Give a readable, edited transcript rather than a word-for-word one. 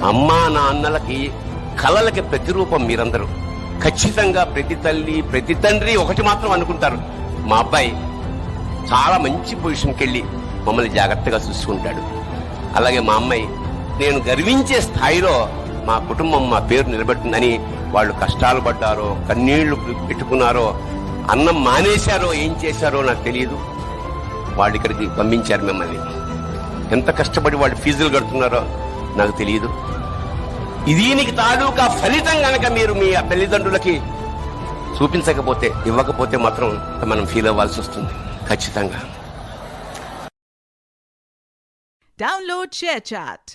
అమ్మా నాన్నలకి కలలకి ప్రతిరూపం మీరందరూ. ఖచ్చితంగా ప్రతి తల్లి ప్రతి తండ్రి ఒకటి మాత్రం అనుకుంటారు, మా అబ్బాయి చాలా మంచి పొజిషన్కి వెళ్ళి మమ్మల్ని జాగ్రత్తగా చూసుకుంటాడు. అలాగే మా అమ్మాయి నేను గర్వించే స్థాయిలో మా కుటుంబం మా పేరు నిలబెట్టిందని వాళ్ళు కష్టాలు పడ్డారో, కన్నీళ్లు పెట్టుకున్నారో, అన్నం మానేశారో, ఏం చేశారో నాకు తెలియదు. వాళ్ళు ఇక్కడికి పంపించారు మిమ్మల్ని. ఎంత కష్టపడి వాళ్ళు ఫీజులు కడుతున్నారో నాకు తెలియదు. దీనికి తాలూకా ఫలితం గనక మీరు మీ తల్లిదండ్రులకి చూపించకపోతే, ఇవ్వకపోతే మాత్రం మనం ఫీల్ అవ్వాల్సి వస్తుంది ఖచ్చితంగా. Download ShareChat.